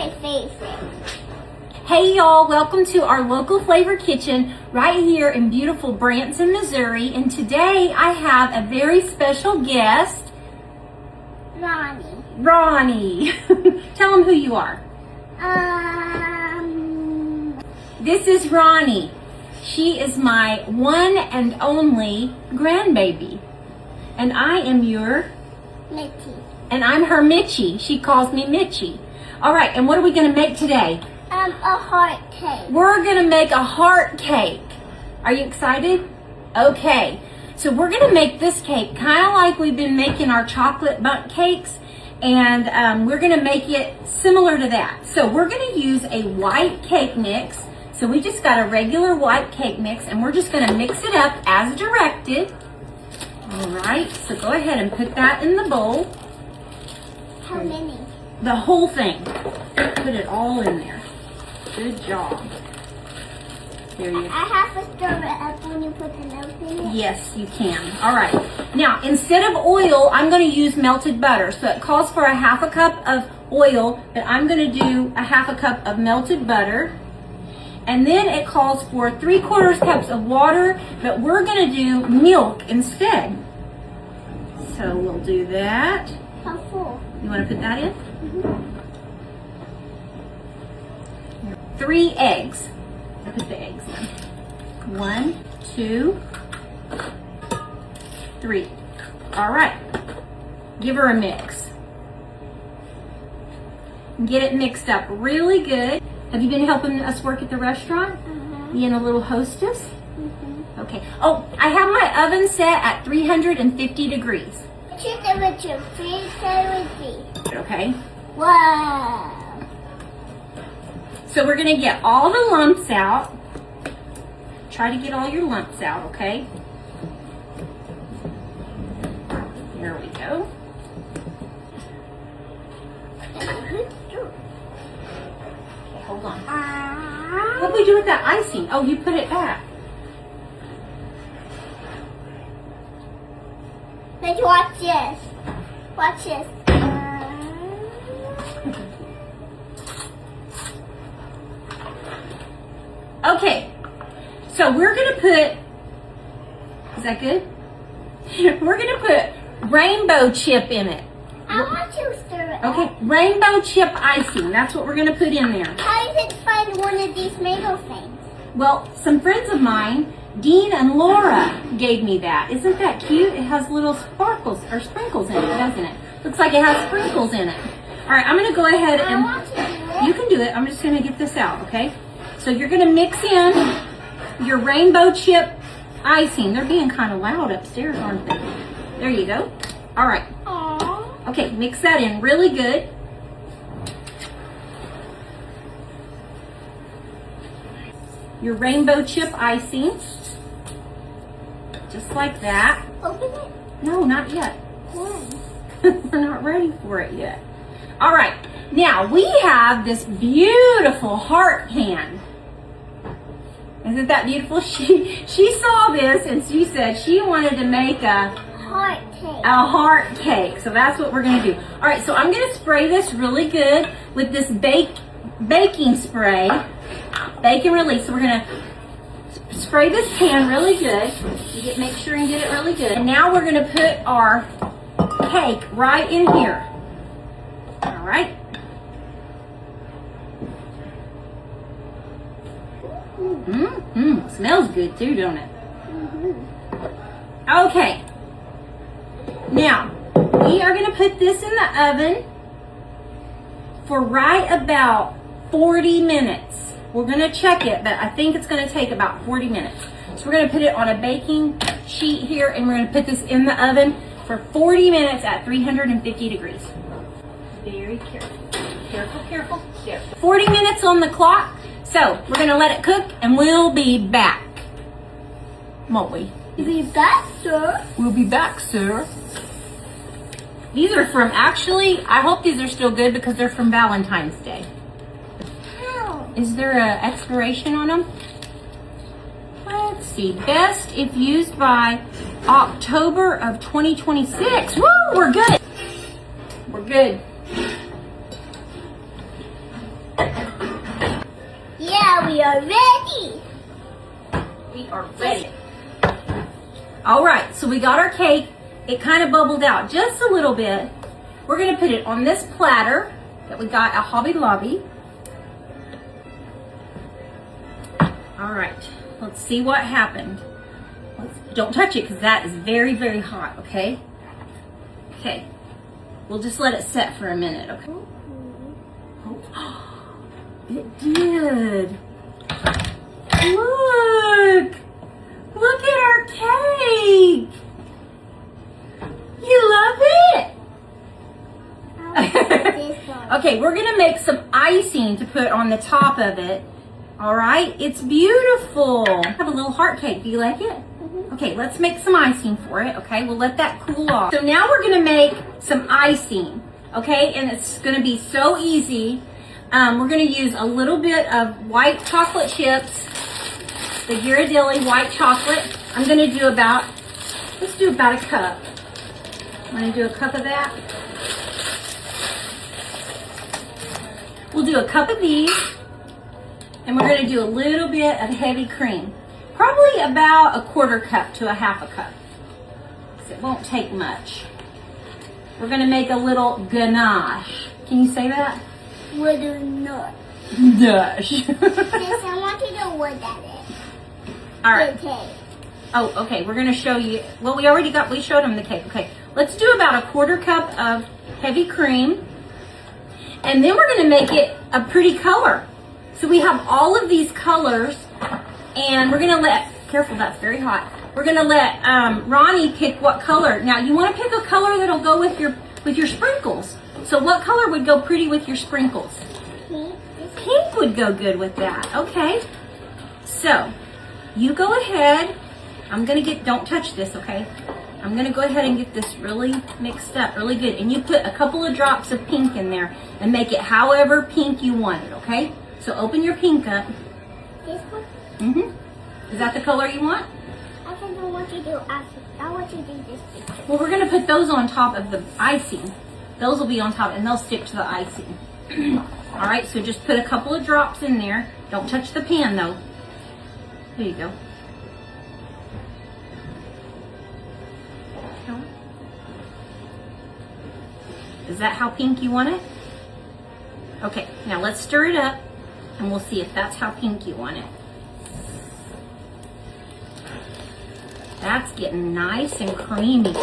my favorite. Hey y'all, welcome to our local flavor kitchen right here in beautiful Branson, Missouri. And today I have a very special guest, Ronnie. Tell them who you are. This is Ronnie. She is my one and only grandbaby. And I am your... Mitchie. And I'm her Mitchie. She calls me Mitchie. All right, and what are we going to make today? A heart cake. We're going to make a heart cake. Are you excited? Okay. So we're going to make this cake kind of like we've been making our chocolate bundt cakes. And we're going to make it similar to that. So we're going to use a white cake mix. So we just got a regular white cake mix. And we're just going to mix it up as directed. All right. So go ahead and put that in the bowl. How many? The whole thing. Put it all in there. Good job. There you go. I have to stir it up when you put the milk in it? Yes, you can. All right. Now, instead of oil, I'm going to use melted butter. So it calls for a half a cup of oil, but I'm going to do a half a cup of melted butter. And then it calls for 3/4 cups of water, but we're going to do milk instead. So we'll do that. How full? You want to put that in? Mm-hmm. 3 eggs. I put the eggs in. 1, 2, 3. All right. Give her a mix. Get it mixed up really good. Have you been helping us work at the restaurant? Mm-hmm. Being a little hostess? Mm-hmm. Okay. Oh, I have my oven set at 350 degrees. Chicken with your favorite. Okay. Wow. So we're going to get all the lumps out. Try to get all your lumps out, okay? There we go. Okay, hold on. What do we do with that icing? Oh, you put it back. Let's watch this. Watch this. Okay, so we're going to put, is that good? We're going to put rainbow chip in it. I want to stir it Okay, up. rainbow chip icing. That's what we're going to put in there. How did you find one of these mango things? Well, some friends of mine, Dean and Laura, gave me that. Isn't that cute? It has little sparkles or sprinkles in it, doesn't it? Looks like it has sprinkles in it. All right, I'm going to go ahead I and... want to do it. You can do it. I'm just going to get this out, okay? So you're going to mix in your rainbow chip icing. They're being kind of loud upstairs, aren't they? There you go. All right. Aww. Okay, mix that in really good. Your rainbow chip icing. Just like that. Open it. No, not yet. Why? We're not ready for it yet. All right. Now, we have this beautiful heart pan. Isn't that beautiful? She saw this and she said she wanted to make a heart cake. So that's what we're going to do. All right, so I'm going to spray this really good with this baking spray. Bake and release. So we're going to spray this pan really good. Make sure and get it really good. And now we're going to put our cake right in here. All right. Smells good too, don't it? Okay. Now, we are going to put this in the oven for right about 40 minutes. We're going to check it, but I think it's going to take about 40 minutes. So we're going to put it on a baking sheet here, and we're going to put this in the oven for 40 minutes at 350 degrees. Very careful. Careful, careful, careful. 40 minutes on the clock. So we're going to let it cook, and we'll be back. Won't we? We'll be back, sir. We'll be back, sir. These are from, actually, I hope these are still good because they're from Valentine's Day. How? Is there an expiration on them? Let's see. Best if used by October of 2026. Woo, we're good. We're good. We are ready. We are ready. All right, so we got our cake. It kind of bubbled out just a little bit. We're gonna put it on this platter that we got at Hobby Lobby. All right, let's see what happened. Don't touch it because that is very, very hot, okay? Okay, we'll just let it set for a minute, okay? Oh, it did. Look at our cake. You love it? Okay, we're gonna make some icing to put on the top of it. All right, it's beautiful. I have a little heart cake. Do you like it? Okay, let's make some icing for it. Okay, we'll let that cool off. So now we're gonna make some icing. Okay, and it's gonna be so easy. We're gonna use a little bit of white chocolate chips, the Ghirardelli white chocolate. I'm gonna do let's do about a cup. I'm gonna do a cup of that. We'll do a cup of these, and we're gonna do a little bit of heavy cream. Probably about a 1/4 cup to a 1/2 cup. So it won't take much. We're gonna make a little ganache. Can you say that? Little nut. Dash. Yes, I want to know what that is. All right. Okay. Oh, okay. We're gonna show you. Well, we showed them the cake. Okay. Let's do about a 1/4 cup of heavy cream. And then we're gonna make it a pretty color. So we have all of these colors, and we're gonna careful, that's very hot. We're gonna let Ronnie pick what color. Now you wanna pick a color that'll go with your sprinkles. So what color would go pretty with your sprinkles? Pink. Pink would go good with that. Okay. So you go ahead. Don't touch this, okay? I'm gonna go ahead and get this really mixed up, really good. And you put a couple of drops of pink in there and make it however pink you want it, okay? So open your pink up. This one? Mm-hmm. Is that the color you want? I don't know what to do after. I want to do this thing. Well, we're gonna put those on top of the icing. Those will be on top and they'll stick to the icing. All right, so just put a couple of drops in there. Don't touch the pan though. There you go. Is that how pink you want it? Okay, now let's stir it up and we'll see if that's how pink you want it. That's getting nice and creamy.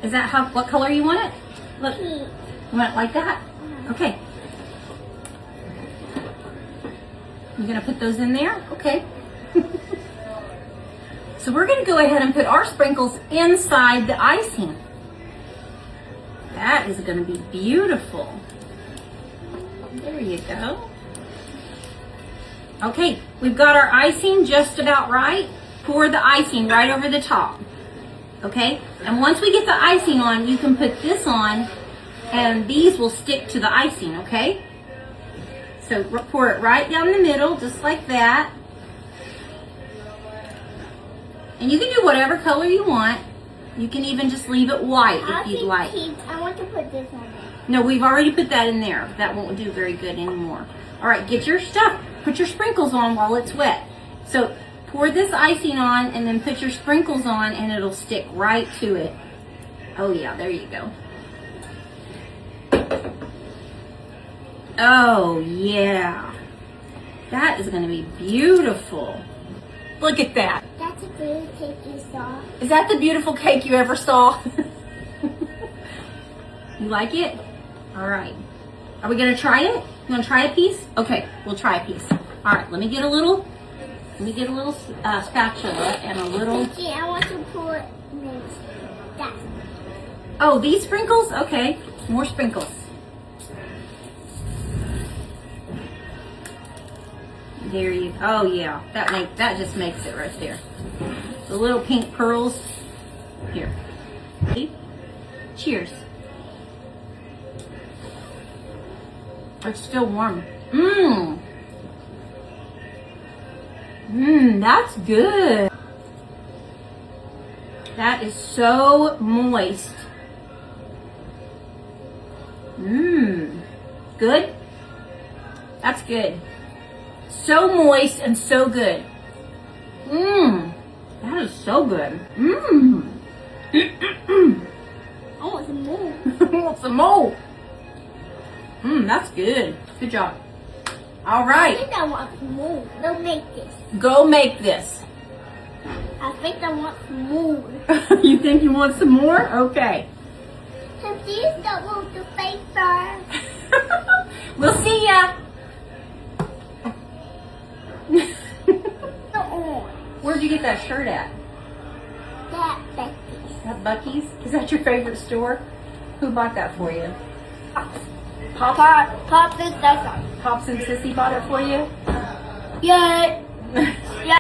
Is that what color you want it? Look, you want it like that? Okay. You're gonna put those in there? Okay. So we're gonna go ahead and put our sprinkles inside the icing. That is gonna be beautiful. There you go. Okay, we've got our icing just about right. Pour the icing right over the top. Okay, and once we get the icing on, you can put this on and these will stick to the icing, okay? So pour it right down the middle, just like that. And you can do whatever color you want. You can even just leave it white if you'd like. I want to put this on there. No, we've already put that in there. That won't do very good anymore. All right, get your stuff. Put your sprinkles on while it's wet. So pour this icing on and then put your sprinkles on and it'll stick right to it. Oh yeah, there you go. Oh yeah. That is gonna be beautiful. Look at that. That's a beautiful cake you saw. Is that the beautiful cake you ever saw? You like it? All right. Are we gonna try it? You wanna try a piece? Okay, we'll try a piece. All right, let me get a little spatula and a little. Gee, I want to pour this. That. Oh, these sprinkles? Okay, more sprinkles. There you go. Oh yeah, that just makes it right there. The little pink pearls. Here. See? Cheers. It's still warm. Mmm. Mmm, that's good. That is so moist. Mmm. Good? That's good. So moist and so good. Mmm. That is so good. Mmm. I want some more. I want some more. Mmm, that's good. Good job. All I right. think I want some more. Don't make this. Go make this. I think I want some more. You think you want some more? Okay. So please don't move the paper. We'll see ya. The on. Where'd you get that shirt at? That Becky's. At Bucky's? Is that your favorite store? Who bought that for you? Pops? Pop this stuff up. Pops and Sissy bought it for you? Yeah. Yeah.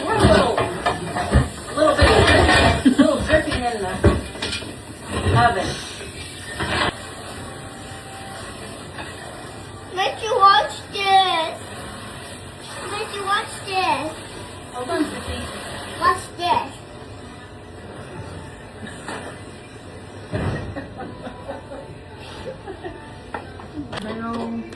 We're a little dripping in the oven. Let you watch this. Let you watch this. Hold on, Sissy. Watch this. Brown.